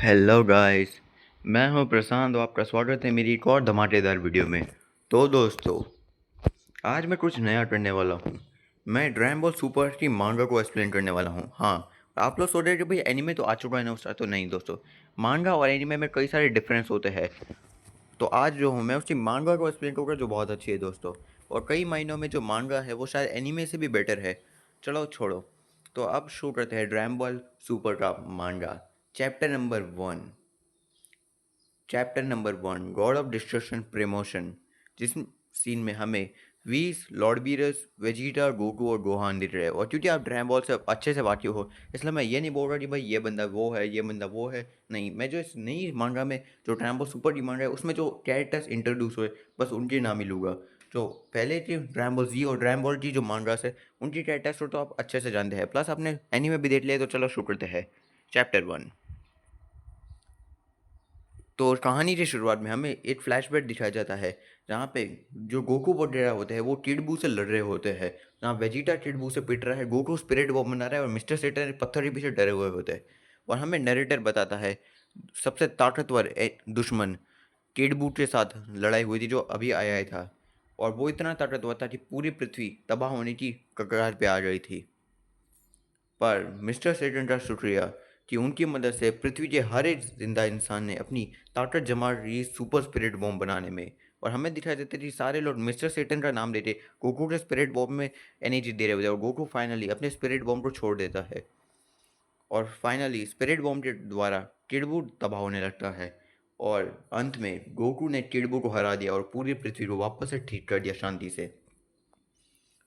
Hello guys. मैं हूं प्रशांत और आपका स्वागत है मेरी एक और धमाकेदार वीडियो में। तो दोस्तों, आज मैं कुछ नया करने वाला हूं। मैं ड्रैगन बॉल सुपर की मांगा को एक्सप्लेन करने वाला हूं। हाँ, आप लोग सोच रहे हैं कि भाई एनीमे तो आ चुका है ना उसका। तो नहीं दोस्तों, मांगा और एनीमे में कई सारे डिफरेंस होते हैं। तो आज जो हूँ मैं उसकी मांगा को एक्सप्लेन करूँगा जो बहुत अच्छी है दोस्तों। और कई महीनों में जो मांगा है वो शायद एनीमे से भी बेटर है। चलो छोड़ो, तो अब शुरू करते हैं ड्रैगन बॉल सुपर का मांगा। Chapter number 1। Chapter number 1, God of destruction promotion. जिस सीन में हमें वीस, लॉर्ड बीरस, वेजिटा, गोकू और गोहान दिख रहे हैं। और क्योंकि आप ड्रैगन बॉल से अच्छे से वाकिफ हो, इसलिए मैं ये नहीं बोल रहा कि भाई ये बंदा वो है, ये बंदा वो है। नहीं, मैं जो इस नई मांगा में जो ड्रैगन बॉल सुपर की मांगा है उसमें जो कैरेक्टर्स इंट्रोड्यूस हुए बस उनके नाम ही लूँगा। जो पहले की ड्रैगन बॉल जी और ड्रैगन बॉल की जो मांगास है उनकी कैरेक्टर्स को तो आप अच्छे से जानते हैं, प्लस आपने एनीमे भी देख लिया। तो चलो शुरू करते हैं चैप्टर 1। तो कहानी की शुरुआत में हमें एक फ्लैशबैक दिखाया जाता है जहाँ पे जो गोकू वगैरह होते हैं वो किडबू से लड़ रहे होते हैं। जहाँ वेजिटा किडबू से पिट रहा है, गोकू स्पिरिट बॉम्ब बना रहा है और मिस्टर सेटन पत्थर के पीछे डरे हुए होते हैं। और हमें नरेटर बताता है सबसे ताकतवर दुश्मन किडबू के साथ लड़ाई हुई थी जो अभी आया ही था। और वो इतना ताकतवर था कि पूरी पृथ्वी तबाह होने की कगार पे आ गई थी। पर मिस्टर सेटन का शुक्रिया कि उनकी मदद से पृथ्वी के हर एक जिंदा इंसान ने अपनी ताकत जमा रही सुपर स्पिरिट बॉम्ब बनाने में। और हमें दिखाई देता है कि सारे लोग मिस्टर सेटन का नाम लेते गोकू के स्पिरिट बॉम्ब में एनर्जी दे रहे होते हैं। और गोकू फाइनली अपने स्पिरिट बॉम्ब को छोड़ देता है और फाइनली स्पिरिट बॉम्ब के द्वारा किडबू तबाह होने लगता है। और अंत में गोकू ने किडबू को हरा दिया और पूरी पृथ्वी को वापस से ठीक कर दिया शांति से।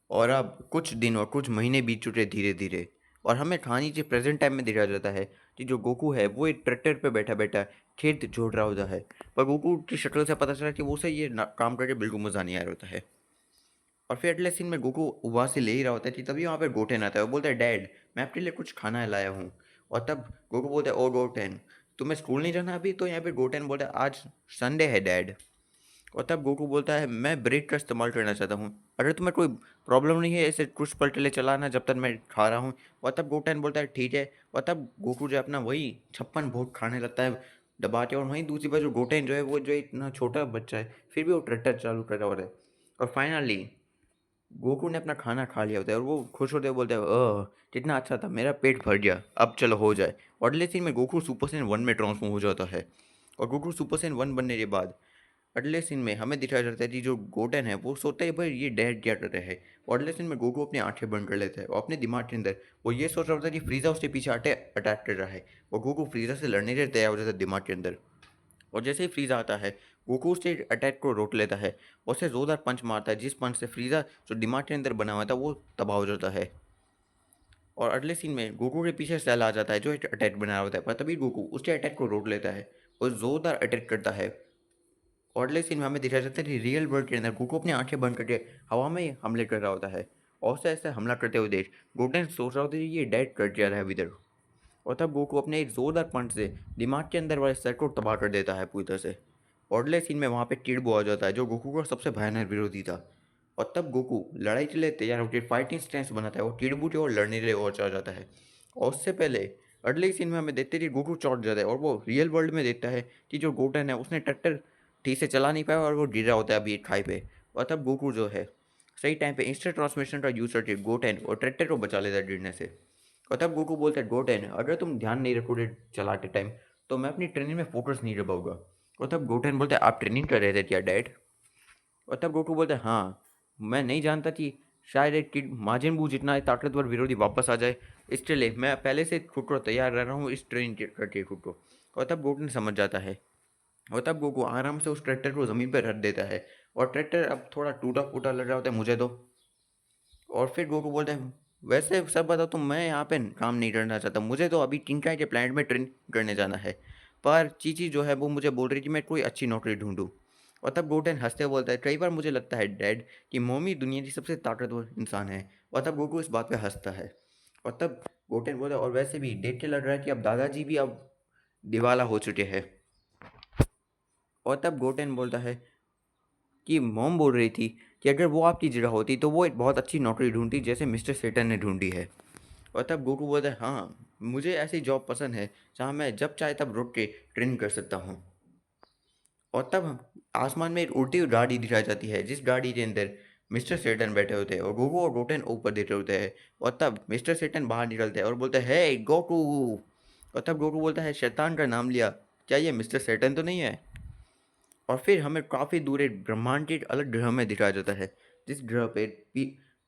और अब कुछ दिन और कुछ महीने बीत चुके धीरे धीरे। और हमें कहानी के प्रेजेंट टाइम में दिखाया जाता है कि जो गोकू है वो एक ट्रैक्टर पे बैठा बैठा खेत जोत रहा होता है। पर गोकू की शक्ल से पता चला कि वो उसे ये काम करके बिल्कुल मज़ा नहीं आ रहा होता है। और फिर अगले सीन में गोकू वहाँ से ले ही रहा होता है कि तभी वहाँ पे गोटेन आता है। वो बोलता है डैड, मैं आपके लिए कुछ खाना लाया हूँ। और तब गोकू बोलता है ओ गोटेन, तुम्हें स्कूल नहीं जाना अभी? तो यहाँ पे गोटेन बोलता है आज संडे है डैड। और तब गोकू बोलता है मैं ब्रेक का इस्तेमाल करना चाहता हूँ, अगर तुम्हें कोई प्रॉब्लम नहीं है ऐसे कुछ पल के लिए चलाना जब तक मैं खा रहा हूँ। और तब गोटेन बोलता है ठीक है। और तब गोकू जो है अपना वही 56 भोग खाने लगता है दबा के। और वहीं दूसरी बार जो गोटेन जो है वो जो इतना छोटा बच्चा है फिर भी वो ट्रैक्टर चालू कर रहा होता है। और फाइनली गोकू ने अपना खाना खा लिया होता है और वो खुश होते हुए बोलता है कितना अच्छा था, मेरा पेट भर गया, अब चलो हो जाए। और अगले सीन में गोकू सुपर सैयन 1 में ट्रांसफॉर्म हो जाता है। और गोकू सुपर सैयन 1 बनने के बाद अगले सीन में हमें दिखाया जाता है कि जो गोटेन है वो सोचता है भाई ये डैड क्या कर रहे हैं। और अगले सीन में गोकू अपनी आंखें बंद कर लेता है और अपने दिमाग के अंदर वो ये सोच रहा होता है कि फ्रीजा उसके पीछे अटैक कर रहा है। और गोकू फ्रीजा से लड़ने के लिए तैयार हो जाता है दिमाग के अंदर। और जैसे ही फ्रीजा आता है गोकू उसके अटैक को रोक लेता है और उसे जोरदार पंच मारता है जिस पंच से फ्रीजा जो दिमाग के अंदर बना हुआ था वो तबाह हो जाता है। और अगले सीन में गोकू के पीछे सेल आ जाता है जो एक अटैक बना रहा होता है, पर तभी गोकू उसके अटैक को रोक लेता है और जोरदार अटैक करता है। और अगले सीन में हमें दिखाया जाता है कि रियल वर्ल्ड के अंदर गोकू अपनी आंखें बंद करके हवा में हमले कर रहा होता है। और से ऐसे हमला करते हुए देख गोटेन सोच रहा होता है कि ये डेड कर दिया रहा है इधर। और तब गोकू अपने एक जोरदार पंच से दिमाग के अंदर वाले सर को तबाह कर देता है पूरी तरह से। और अगले सीन में वहाँ पे किडबू आ जाता है जो गोकू का सबसे भयानक विरोधी था। और तब गोकू लड़ाई के लिए तैयार होकर फाइटिंग स्टैंस बनाता है और किडबू की ओर लड़ने के लिए और चला जाता है। और उससे पहले अगले सीन में हमें देखते कि गोकू चौंक जाता है और वो रियल वर्ल्ड में देखता है कि जो गोटन है उसने ट्रैक्टर ठीक से चला नहीं पाया और वो गिरा होता है अभी एक खाई पे। और तब गोकू जो है सही टाइम पे इंस्टेंट ट्रांसमिशन का यूज करके गोटेन और ट्रैक्टर को बचा लेता है गिरने से। और तब गोकू बोलता है गोटेन, अगर तुम ध्यान नहीं रखोगे चलाते टाइम तो मैं अपनी ट्रेनिंग में फोकस नहीं कर पाऊंगा। और तब गोटेन बोलता है आप ट्रेनिंग कर रहे थे क्या डैड? और तब गोकू बोलता है हाँ, मैं नहीं जानता कि शायद एक किड माजिन बू जितना ताकतवर विरोधी वापस आ जाए, इसके लिए मैं पहले से खुद को तैयार रह रहा हूँ इस ट्रेनिंग करके खुद को। और तब गोटेन समझ जाता है। और तब गोकू आराम से उस ट्रैक्टर को ज़मीन पर रख देता है और ट्रैक्टर अब थोड़ा टूटा फूटा लग रहा होता है मुझे तो। और फिर गोकू बोलते हैं वैसे सब बताओ तो मैं यहाँ पे काम नहीं करना चाहता, मुझे तो अभी टिंकाई के प्लांट में ट्रेन करने जाना है। पर चीची जो है वो मुझे बोल रही कि मैं कोई अच्छी नौकरी ढूंढूं। और तब गोटेन हंसते हुए बोलता है कई बार मुझे लगता है डैड कि मोमी दुनिया की सबसे ताकतवर इंसान है। और तब गोकू इस बात पे हंसता है। और तब गोटेन बोलता है और वैसे भी देख के लग रहा है कि अब दादाजी भी अब दिवाला हो चुके हैं। और तब गोटेन बोलता है कि मॉम बोल रही थी कि अगर वो आपकी जगह होती तो वो एक बहुत अच्छी नौकरी ढूंढती जैसे मिस्टर सेटन ने ढूंढी है। और तब गोकू बोलता है हाँ, मुझे ऐसी जॉब पसंद है जहाँ मैं जब चाहे तब रुक के ट्रेनिंग कर सकता हूँ। और तब आसमान में एक उड़ती हुई गाड़ी दिखाई जाती है, जिस गाड़ी के अंदर मिस्टर सेटन बैठे होते हैं और गोकू और गोटेन ऊपर देखे होते हैं। और तब मिस्टर सेटन बाहर निकलते हैं और बोलते हैं, हे गोकू। और तब गोकू बोलता है, शैतान का नाम लिया, क्या ये मिस्टर सेटन तो नहीं है? और फिर हमें काफ़ी दूर एक ब्रह्मांड के एक अलग ग्रह में दिखाया जाता है, जिस ग्रह पे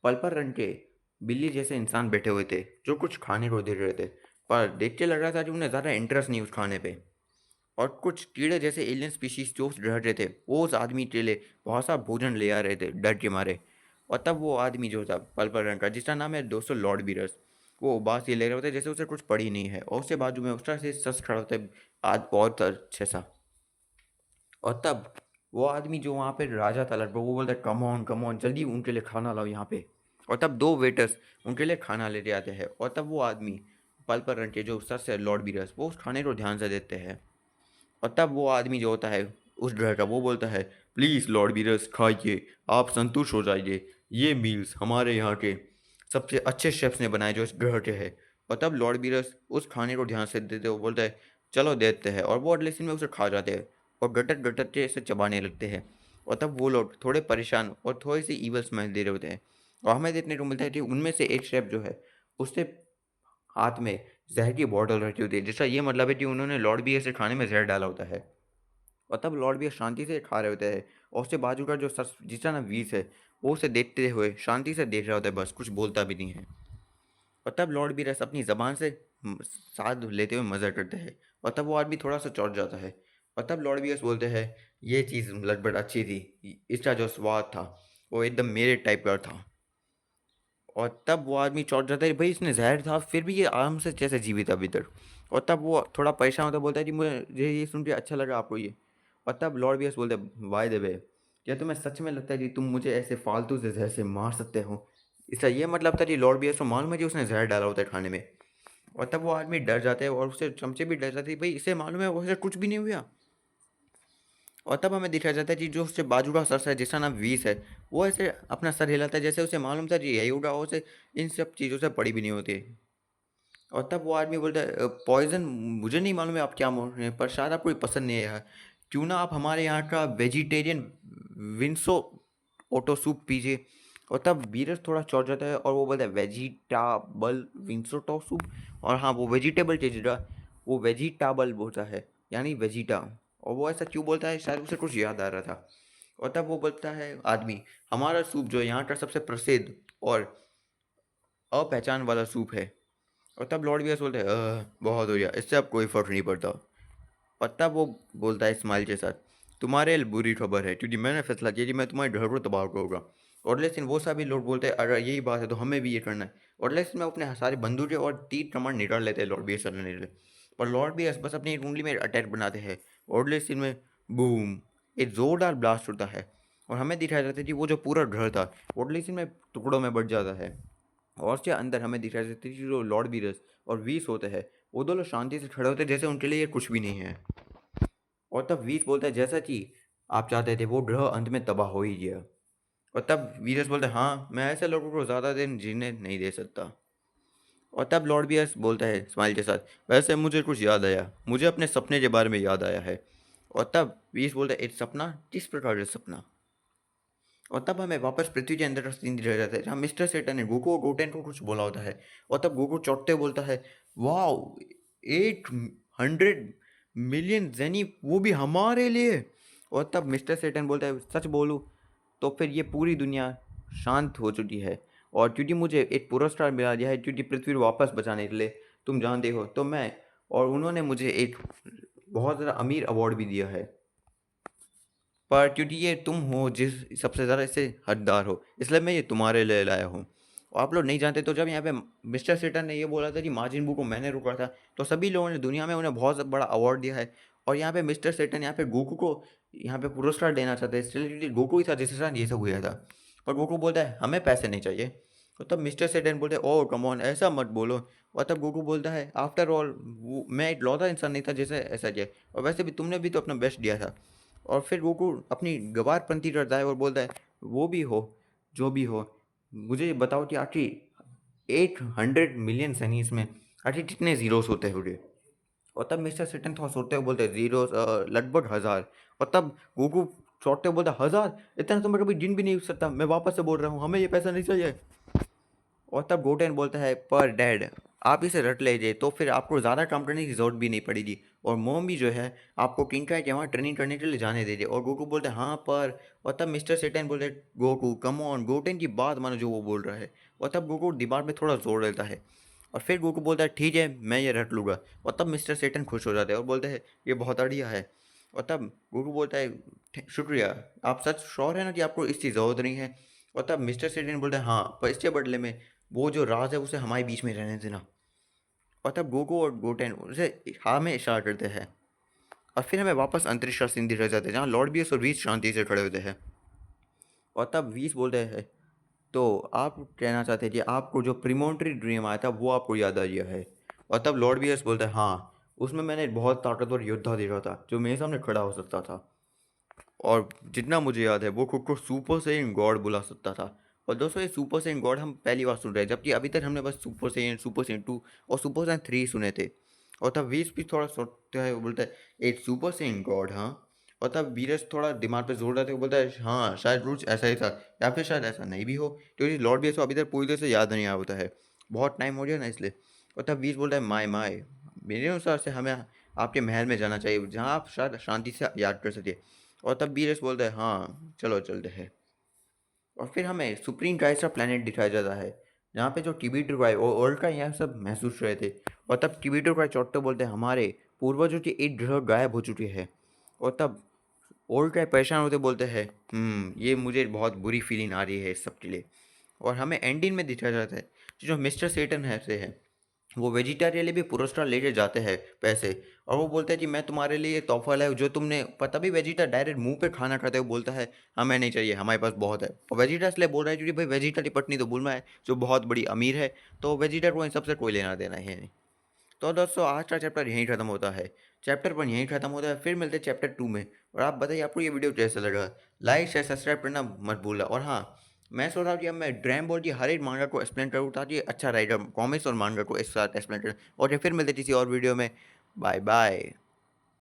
पर्पल रंग के बिल्ली जैसे इंसान बैठे हुए थे, जो कुछ खाने को दे रहे थे। पर देख के लग रहा था कि उन्हें ज़्यादा इंटरेस्ट नहीं उस खाने पे। और कुछ कीड़े जैसे एलियन स्पीशीज जो रह रहे थे, वो उस आदमी के लिए बहुत सा भोजन ले आ रहे थे डर के मारे। और तब वो आदमी जो था पर्पल रंग का, जिसका नाम है दोस्तों लॉर्ड बीरस, वो उबास ये ले रहे होते जैसे उसे कुछ पड़ी नहीं है, और उसके बाजू में उसका से सस खड़ा होता है, आज बहुत अच्छे सा। और तब वो आदमी जो वहाँ पे राजा था लगभग, वो बोलता है, कम ऑन जल्दी उनके लिए खाना लाओ यहाँ पे। और तब दो वेटर्स उनके लिए खाना लेके आते हैं। और तब वो आदमी पर्पल रंग के जो सस है लॉर्ड बीरस, वो उस खाने को ध्यान से देते हैं। और तब वो आदमी जो होता है उस ग्रह का, वो बोलता है, प्लीज़ लॉर्ड बीरस खाइए, आप संतुष्ट हो जाइए, ये मील्स हमारे यहाँ के सबसे अच्छे शेफ्स ने बनाए जो इस ग्रह के हैं। और तब लॉर्ड बीरस उस खाने को ध्यान से देते वो बोलता है, चलो देते हैं। और वो अगले सीन में उसे खा जाते हैं और गटक गटक के इसे चबाने लगते हैं। और तब वो लोग थोड़े परेशान और थोड़ी सी ईवल स्मेल दे रहे होते हैं। और हमें देखने को मिलता है कि उनमें से एक शेफ जो है, उससे हाथ में जहर की बॉटल रखी होती है, जिसका ये मतलब है कि उन्होंने लॉर्ड बीयर से खाने में जहर डाला होता है। और तब लॉर्ड बीयर शांति से खा रहे होते हैं, और उसके बाजू का जो सस जिसका नाम वीस है, वो उसे देखते हुए शांति से देख रहा होता है, बस कुछ बोलता भी नहीं है। और तब लॉर्ड बीरस अपनी ज़बान से स्वाद लेते हुए मज़ा करते हैं। और तब वो आदमी थोड़ा सा चौंक जाता है। और तब लॉर्ड बीरस बोलते हैं, ये चीज़ लगभग अच्छी थी, इसका जो स्वाद था वो एकदम मेरे टाइप का था। और तब वो आदमी चौंक जाता है, भाई इसने जहर था फिर भी ये आराम से कैसे जीवित अभी तक। और तब वो थोड़ा परेशान होता है, बोलता है कि मुझे ये सुन के अच्छा लगा आपको ये। और तब लॉर्ड बीएस बोलते हैं, बाय द वे, क्या तुम्हें सच में लगता है कि तुम मुझे ऐसे फालतू से जहर से मार सकते हो? इसका ये मतलब था कि लॉर्ड बीएस को मालूम है कि उसने जहर डाला होता है खाने में। और तब वो आदमी डर जाता है और उससे चमचे भी डर जाते हैं, भाई इसे मालूम है उसे कुछ भी नहीं हुआ। और तब हमें दिखाया जाता है कि जो उससे बाजू का सर है, जिसका नाम वीस है, वो ऐसे अपना सर हिलाता है जैसे उसे मालूम था कि यही होगा, उसे इन सब चीज़ों से पड़ी भी नहीं होती। और तब वो आदमी बोलता है, पॉइजन मुझे नहीं मालूम है आप क्या बोल रहे हैं, पर शायद आपको ये पसंद नहीं है, क्यों ना आप हमारे यहाँ का वेजिटेरियन विंसो ओटो सूप पीजिए। और तब बीरस थोड़ा चौंक जाता है और वो बोलता है, वेजिटाबल विंसोटो सूप। और हाँ, वो वेजिटेबल के जगह वो वेजिटाबल बोलता है, यानी वेजिटा। और वो ऐसा क्यों बोलता है, शायद उसे कुछ याद आ रहा था। और तब वो बोलता है आदमी, हमारा सूप जो यहाँ का सबसे प्रसिद्ध और अपहचान वाला सूप है। और तब लॉर्ड बियर्स बोलते हैं, बहुत हो गया, इससे अब कोई फर्क नहीं पड़ता। और तब वो बोलता है स्माइल के साथ, तुम्हारे लिए बुरी खबर है, क्योंकि मैंने फैसला किया कि मैं तुम्हारे घर को तबाह करूँगा। और लेकिन वो सभी लोग बोलते हैं, अगर यही बात है तो हमें भी ये करना है। और लेकिन मैं अपने सारे बंदूकें और तीर कमान निकाल लेते हैं लॉर्ड बियर्स करने के लिए। और लॉर्ड बियर्स बस अपनी उंगली में अटैक बनाते हैं, और लेकिन में बूम, एक जोरदार ब्लास्ट होता है। और हमें दिखाया जाता है कि वो जो पूरा घर था और लेकिन में टुकड़ों में बढ़ जाता है। और उसके अंदर हमें दिख रहा है कि जो लॉर्ड बीरस और वीस होते हैं, वो दोनों शांति से खड़े होते हैं जैसे उनके लिए ये कुछ भी नहीं है। और तब वीस बोलता है, जैसा कि आप चाहते थे वो ग्रह अंत में तबाह हो ही गया। और तब वीरस बोलता है, हाँ मैं ऐसे लोगों को ज़्यादा दिन जीने नहीं दे सकता। और तब लॉर्ड बीरस बोलता है स्माइल के साथ, वैसे मुझे कुछ याद आया, मुझे अपने सपने के बारे में याद आया है। और तब वीस बोलता है, एक सपना, किस प्रकार का सपना? और तब हमें वापस पृथ्वी के अंदर का सीन रह जाता है, जहाँ मिस्टर सेटन ने गोकू और गोटेन को कुछ बोला होता है। और तब गोकू चौंकते बोलता है, वाओ, 800 मिलियन जेनी, वो भी हमारे लिए। और तब मिस्टर सेटन बोलता है, सच बोलूँ तो फिर ये पूरी दुनिया शांत हो चुकी है, और क्योंकि मुझे एक पुरस्कार मिला दिया है क्योंकि पृथ्वी को वापस बचाने के लिए, तुम जानते हो, तो मैं, और उन्होंने मुझे एक बहुत ज़्यादा अमीर अवार्ड भी दिया है। पर क्योंकि ये तुम हो जिस सबसे ज़्यादा इससे हकदार हो, इसलिए मैं ये तुम्हारे लिए लाया हूँ। और आप लोग नहीं जानते, तो जब यहाँ पे मिस्टर सेटन ने ये बोला था कि मार्जिन बू को मैंने रोका था, तो सभी लोगों ने दुनिया में उन्हें बहुत बड़ा अवार्ड दिया है। और यहाँ पे मिस्टर सेटन यहाँ पे गोकू को यहाँ पे पुरस्कार देना चाहते हैं, इसलिए गोकू ही था जिसके साथ ये सब हुआ था। पर गोकू बोलता है, हमें पैसे नहीं चाहिए। तो तब मिस्टर सेटन बोलते हैं, ओह कम ऑन, ऐसा मत बोलो। और तब गोकू बोलता है, आफ्टर ऑल मैं एक लौता इंसान नहीं था जिसे ऐसा किया, और वैसे भी तुमने भी तो अपना बेस्ट दिया था। और फिर गोकू अपनी गवारपंती करता है और बोलता है, वो भी हो जो भी हो, मुझे बताओ कि आखिर 800 मिलियन सैनिक में अरे कितने ज़ीरोस होते हैं पूरे। और तब मिस्टर सेटन थोड़ा सोचते हुए बोलते हैं ज़ीरोस लगभग 1000। और तब गोकू सोचते हुए बोलता है 1000, इतना तो मैं कभी गिन भी नहीं सकता, मैं वापस से बोल रहा हूँ, हमें ये पैसा नहीं चाहिए। और तब गोटेन बोलता है पर डैड आप इसे रट लीजिए तो फिर आपको ज़्यादा काम करने की ज़रूरत भी नहीं पड़ेगी, और मोम भी जो है आपको किंग का के वहाँ ट्रेनिंग करने के लिए जाने दीजिए। और गोकू बोलते हैं हाँ पर। और तब मिस्टर सेटन बोलते हैं गोकू कम ऑन, गोटेन की बात मानो जो वो बोल रहा है। और तब गोकू दिमाग में थोड़ा जोर देता है, और फिर गोकू बोलता है ठीक है मैं ये रट लूँगा। और तब मिस्टर सेटन खुश हो जाते हैं और बोलते हैं ये बहुत बढ़िया है। और तब गोकू बोलता है शुक्रिया, आप सच श्योर है ना कि आपको इसकी ज़रूरत नहीं है। और तब मिस्टर सेटन बोलते हैं हाँ पर इसके बदले में वो जो राज है उसे हमारे बीच में रहने देना। और तब गोगो और गोटेन उसे हाँ में इशारा करते हैं, और फिर हमें वापस अंतरिक्ष का सीन दिखाया जाता है जहाँ लॉर्ड बीएस और वीस शांति से खड़े होते हैं। और तब वीस बोलते हैं तो आप कहना चाहते हैं कि आपको जो प्रीमोनिटरी ड्रीम आया था वो आपको याद आ गया है। और तब लॉर्ड बीएस बोलते हैं हाँ, उसमें मैंने एक बहुत ताकतवर योद्धा देखा था जो मेरे सामने खड़ा हो सकता था, और जितना मुझे याद है वो खुद को सुपर सेयन गॉड बुला सकता था। और दोस्तों ये सुपर सेयन गॉड हम पहली बार सुन रहे हैं, जबकि अभी तक हमने बस सुपर सेयन 2 और सुपर सेयन 3 सुने थे। और तब वीस भी थोड़ा सोचता है, वो बोलता है एक सुपर सेयन गॉड हाँ। और तब वीरस थोड़ा दिमाग पे जोर डालते हुए बोलता है हाँ शायद रूट्स ऐसा ही था, या फिर शायद ऐसा नहीं भी हो, क्योंकि लॉर्ड बीएस को अभी तक पूरी तरह से याद नहीं आया होता है, बहुत टाइम हो गया ना इसलिए। और तब वीस बोलता है माय मेरे अनुसार से हमें आपके महल में जाना चाहिए जहाँ आप शायद शांति से याद कर सके। और तब बीरस बोलता है हाँ चलो चलते हैं। और फिर हमें सुप्रीम ड्राइव का प्लेनेट दिखाया जाता है जहाँ पे जो टिबेटर ड्राइव और वर्ल्ड का यह सब महसूस रहे थे। और तब टिबेटर ड्राइव चौटते बोलते हैं हमारे पूर्वजों की एक ग्रह गायब हो चुकी है। और तब ओल्ड का परेशान होते बोलते हैं ये मुझे बहुत बुरी फीलिंग आ रही है इस सब के लिए। और हमें एंडिंग में दिखाया जाता है कि जो मिस्टर सेटन है से है वो वेजिटेरियन लिए भी पुरस्कार लेके जाते हैं पैसे। और वो बोलते हैं कि मैं तुम्हारे लिए तोहफा लाया जो तुमने पता भी वेजिटा डायरेक्ट मुंह पे खाना खाते हुए बोलता है हमें नहीं चाहिए हमारे पास बहुत है। और वेजिटा इसलिए बोल रहा है क्योंकि भाई वेजिटा की पत्नी तो बुलमा है जो बहुत बड़ी अमीर है, तो वेजिटा को इन सबसे कोई लेना देना है नहीं। तो दोस्तों आज का चैप्टर यहीं खत्म होता है, चैप्टर 1 यहीं खत्म होता है, फिर मिलते हैं चैप्टर 2 में। और आप बताइए आपको ये वीडियो कैसा लगा, लाइक शेयर सब्सक्राइब करना मत भूलना। और हाँ, मैं सोच रहा हूँ कि अब मैं ड्रैगन बॉल की हर एक मांगा को एक्सप्लेन करूँ ताकि अच्छा रहेगा, कॉमिक्स और मांगा को एक साथ एक्सप्लेन करूँ। और फिर मिलते हैं किसी और वीडियो में। Bye bye.